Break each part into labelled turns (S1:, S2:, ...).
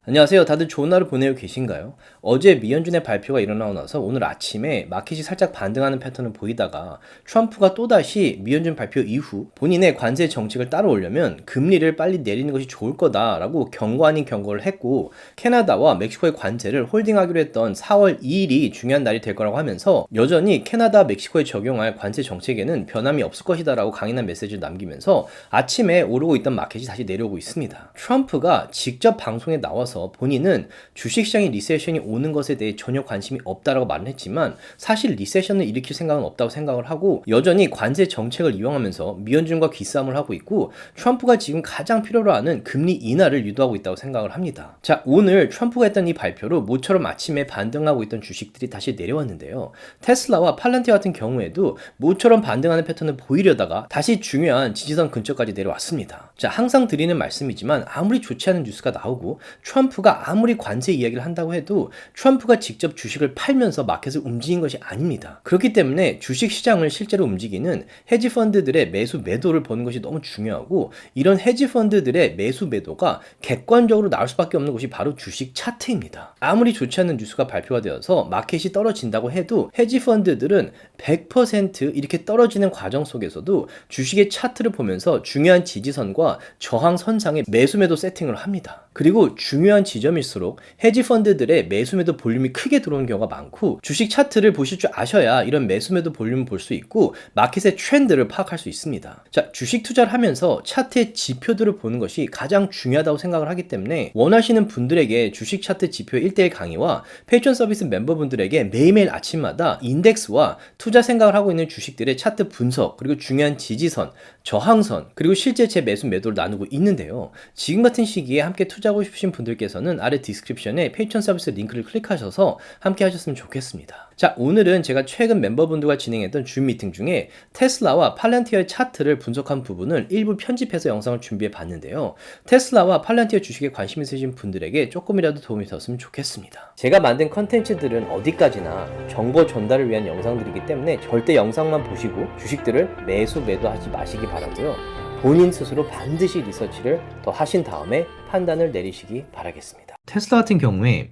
S1: 안녕하세요. 다들 좋은 하루 보내고 계신가요? 어제 미연준의 발표가 일어나고 나서 오늘 아침에 마켓이 살짝 반등하는 패턴을 보이다가 트럼프가 또다시 미연준 발표 이후 본인의 관세 정책을 따라오려면 금리를 빨리 내리는 것이 좋을 거다라고 경고 아닌 경고를 했고, 캐나다와 멕시코의 관세를 홀딩하기로 했던 4월 2일이 중요한 날이 될 거라고 하면서 여전히 캐나다, 멕시코에 적용할 관세 정책에는 변함이 없을 것이다라고 강인한 메시지를 남기면서 아침에 오르고 있던 마켓이 다시 내려오고 있습니다. 트럼프가 직접 방송에 나와서 본인은 주식시장의 리세션이 오는 것에 대해 전혀 관심이 없다라고 말은 했지만 사실 리세션을 일으킬 생각은 없다고 생각을 하고 여전히 관세 정책을 이용하면서 미연준과 기싸움을 하고 있고, 트럼프가 지금 가장 필요로 하는 금리 인하를 유도하고 있다고 생각을 합니다. 자, 오늘 트럼프가 했던 이 발표로 모처럼 아침에 반등하고 있던 주식들이 다시 내려왔는데요. 테슬라와 팔란티아 같은 경우에도 모처럼 반등하는 패턴을 보이려다가 다시 중요한 지지선 근처까지 내려왔습니다. 자, 항상 드리는 말씀이지만 아무리 좋지 않은 뉴스가 나오고 트럼프가 아무리 관세 이야기를 한다고 해도 트럼프가 직접 주식을 팔면서 마켓을 움직인 것이 아닙니다. 그렇기 때문에 주식 시장을 실제로 움직이는 헤지 펀드들의 매수 매도를 보는 것이 너무 중요하고, 이런 헤지 펀드들의 매수 매도가 객관적으로 나올 수밖에 없는 곳이 바로 주식 차트입니다. 아무리 좋지 않은 뉴스가 발표가 되어서 마켓이 떨어진다고 해도 헤지 펀드들은 100% 이렇게 떨어지는 과정 속에서도 주식의 차트를 보면서 중요한 지지선과 저항선상에 매수 매도 세팅을 합니다. 그리고 중요한 지점일수록 헤지 펀드들의 매수 매도 볼륨이 크게 들어오는 경우가 많고, 주식 차트를 보실 줄 아셔야 이런 매수 매도 볼륨을 볼 수 있고 마켓의 트렌드를 파악할 수 있습니다. 자, 주식 투자를 하면서 차트의 지표들을 보는 것이 가장 중요하다고 생각을 하기 때문에 원하시는 분들에게 주식 차트 지표 1대1 강의와 패션 서비스 멤버분들에게 매일매일 아침마다 인덱스와 투자 생각을 하고 있는 주식들의 차트 분석, 그리고 중요한 지지선, 저항선, 그리고 실제 제 매수 매도를 나누고 있는데요. 지금 같은 시기에 함께 투자하고 싶으신 분들께서는 아래 디스크립션에 패션 서비스 링크를 클릭하셔서 함께 하셨으면 좋겠습니다. 자, 오늘은 제가 최근 멤버분들과 진행했던 줌 미팅 중에 테슬라와 팔란티어의 차트를 분석한 부분을 일부 편집해서 영상을 준비해 봤는데요. 테슬라와 팔란티어 주식에 관심 있으신 분들에게 조금이라도 도움이 되었으면 좋겠습니다. 제가 만든 컨텐츠들은 어디까지나 정보 전달을 위한 영상들이기 때문에 절대 영상만 보시고 주식들을 매수 매도하지 마시기 바라고요. 본인 스스로 반드시 리서치를 더 하신 다음에 판단을 내리시기 바라겠습니다. 테슬라 같은 경우에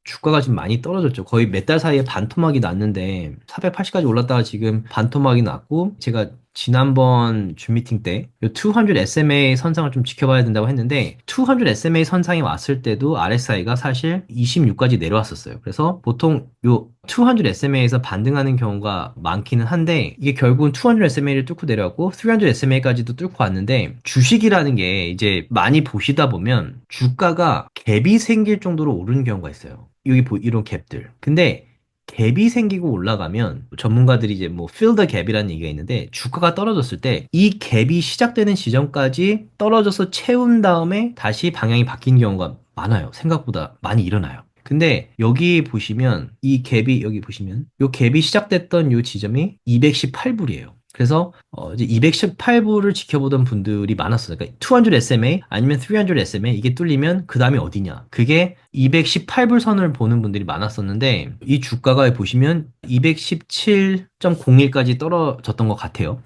S1: 주가가 지금 많이 떨어졌죠. 거의 몇 달 사이에 반토막이 났는데 480까지 올랐다가 지금 반토막이 났고, 제가 지난번 줌 미팅 때 200 SMA 선상을 좀 지켜봐야 된다고 했는데 200 SMA 선상이 왔을 때도 RSI가 사실 26까지 내려왔었어요. 그래서 보통 요 200 SMA에서 반등하는 경우가 많기는 한데 이게 결국은 200 SMA를 뚫고 내려왔고 300 SMA까지도 뚫고 왔는데, 주식이라는 게 이제 많이 보시다 보면 주가가 갭이 생길 정도로 오르는 경우가 있어요. 여기 이런 갭들. 근데 갭이 생기고 올라가면 전문가들이 이제 뭐 fill the gap이라는 얘기가 있는데, 주가가 떨어졌을 때 이 갭이 시작되는 지점까지 떨어져서 채운 다음에 다시 방향이 바뀐 경우가 많아요. 생각보다 많이 일어나요. 근데 여기 보시면 이 갭이, 여기 보시면 요 갭이 시작됐던 요 지점이 218불이에요. 그래서 이제 218불을 지켜보던 분들이 많았어요. 그러니까 200 SMA 아니면 300 SMA 이게 뚫리면 그 다음에 어디냐? 그게 218불 선을 보는 분들이 많았었는데 이 주가가 보시면 217.01까지 떨어졌던 것 같아요.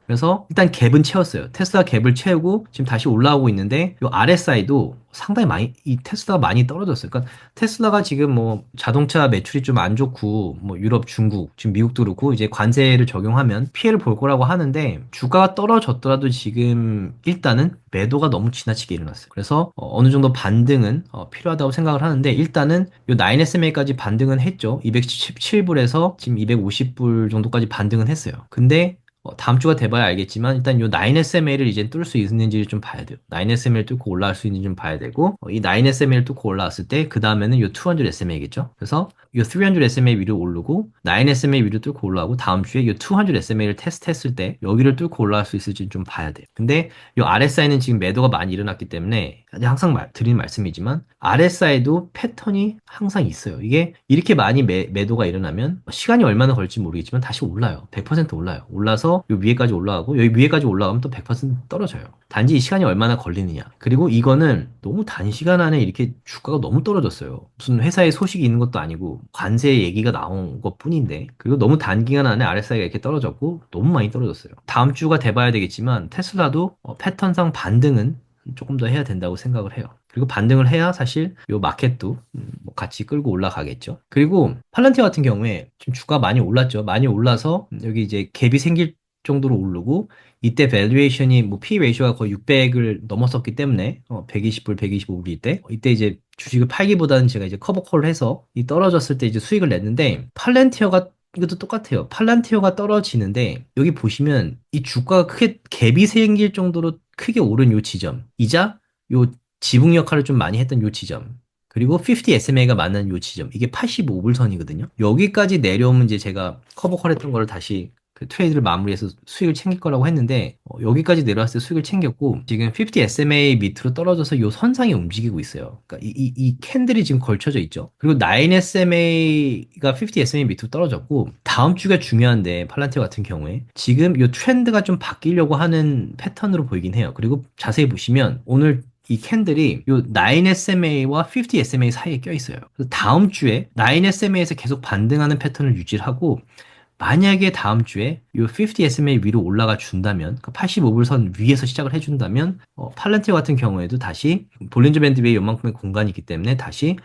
S1: 그래서 일단 갭은 채웠어요. 테슬라 갭을 채우고 지금 다시 올라오고 있는데 이 RSI도 상당히 많이, 이 테슬라가 많이 떨어졌어요. 그러니까 테슬라가 지금 뭐 자동차 매출이 좀 안 좋고 뭐 유럽, 중국, 지금 미국도 그렇고 이제 관세를 적용하면 피해를 볼 거라고 하는데, 주가가 떨어졌더라도 지금 일단은 매도가 너무 지나치게 일어났어요. 그래서 어느 정도 반등은 필요하다고 생각을 하는데, 일단은 요 9SMA까지 반등은 했죠. 217불에서 지금 250불 정도까지 반등은 했어요. 근데 다음 주가 돼봐야 알겠지만 일단 요 9SMA를 이제 뚫을 수 있는지를 좀 봐야 돼요. 9SMA를 뚫고 올라갈 수 있는지 좀 봐야 되고, 이 9SMA를 뚫고 올라왔을 때 그 다음에는 요 200SMA겠죠. 그래서 요 300SMA 위로 오르고 9SMA 위로 뚫고 올라가고 다음 주에 요 200SMA를 테스트했을 때 여기를 뚫고 올라갈 수 있을지 좀 봐야 돼요. 근데 요 RSI는 지금 매도가 많이 일어났기 때문에 항상 드리는 말씀이지만 RSI도 패턴이 항상 있어요. 이게 이렇게 많이 매도가 일어나면 시간이 얼마나 걸릴지 모르겠지만 다시 올라요. 100% 올라요. 올라서 요 위에까지 올라가고 여기 위에까지 올라가면 또 100% 떨어져요. 단지 이 시간이 얼마나 걸리느냐. 그리고 이거는 너무 단시간 안에 이렇게 주가가 너무 떨어졌어요. 무슨 회사에 소식이 있는 것도 아니고 관세 얘기가 나온 것 뿐인데, 그리고 너무 단기간 안에 RSI가 이렇게 떨어졌고 너무 많이 떨어졌어요. 다음 주가 돼봐야 되겠지만 테슬라도 패턴상 반등은 조금 더 해야 된다고 생각을 해요.
S2: 그리고 반등을 해야 사실 요 마켓도 뭐 같이 끌고 올라가겠죠. 그리고 팔란티어 같은 경우에 지금 주가 많이 올랐죠. 많이 올라서 여기 이제 갭이 생길 정도로 오르고 이때 밸류에이션이 뭐 P 레이쇼가 거의 600을 넘었었기 때문에 120불, 125불일 때 이때 이제 주식을 팔기보다는 제가 이제 커버콜을 해서 이 떨어졌을 때 이제 수익을 냈는데 팔란티어가 이것도 똑같아요. 팔란티어가 떨어지는데 여기 보시면 이 주가가 크게 갭이 생길 정도로 크게 오른 요 지점이자 요 지붕 역할을 좀 많이 했던 요 지점 그리고 50 SMA가 맞는 요 지점 이게 85불 선이거든요. 여기까지 내려오면 이제 제가 커버콜 했던 거를 다시 그 트레이드를 마무리해서 수익을 챙길 거라고 했는데 여기까지 내려왔을 때 수익을 챙겼고 지금 50 SMA 밑으로 떨어져서 요 선상에 움직이고 있어요. 그러니까 이 캔들이 지금 걸쳐져 있죠. 그리고 9 SMA가 50 SMA 밑으로 떨어졌고 다음 주가 중요한데 팔란티어 같은 경우에 지금 요 트렌드가 좀 바뀌려고 하는 패턴으로 보이긴 해요. 그리고 자세히 보시면 오늘 이 캔들이 요 9SMA와 50SMA 사이에 껴 있어요. 그래서 다음 주에 9SMA에서 계속 반등하는 패턴을 유지하고 만약에 다음 주에 이 50 SMA 위로 올라가 준다면, 그 85불 선 위에서 시작을 해준다면, 팔란티어 같은 경우에도 다시 볼린저 밴드 위에 요만큼의 공간이 있기 때문에 다시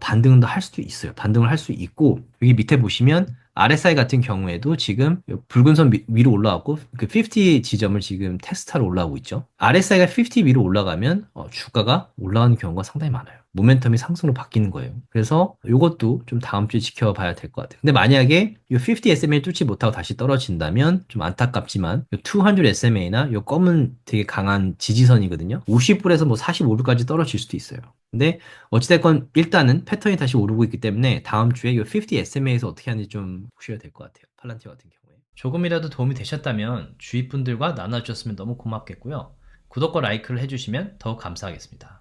S2: 반등도 할 수도 있어요. 반등을 할 수 있고 여기 밑에 보시면 RSI 같은 경우에도 지금 붉은 선 위로 올라왔고 그 50 지점을 지금 테스트하러 올라오고 있죠. RSI가 50 위로 올라가면 주가가 올라가는 경우가 상당히 많아요. 모멘텀이 상승으로 바뀌는 거예요. 그래서 이것도 좀 다음 주에 지켜봐야 될 것 같아요. 근데 만약에 이 50 SMA를 뚫지 못하고 다시 떨어진다면 좀 안타깝지만 이 200 SMA나 이 검은 되게 강한 지지선이거든요. 50불에서 뭐 45불까지 떨어질 수도 있어요. 근데 어찌됐건 일단은 패턴이 다시 오르고 있기 때문에 다음 주에 이 50 SMA에서 어떻게 하는지 좀 보셔야 될 것 같아요. 팔란티어 같은 경우에. 조금이라도 도움이 되셨다면 주위 분들과 나눠주셨으면 너무 고맙겠고요. 구독과 라이크를 해주시면 더욱 감사하겠습니다.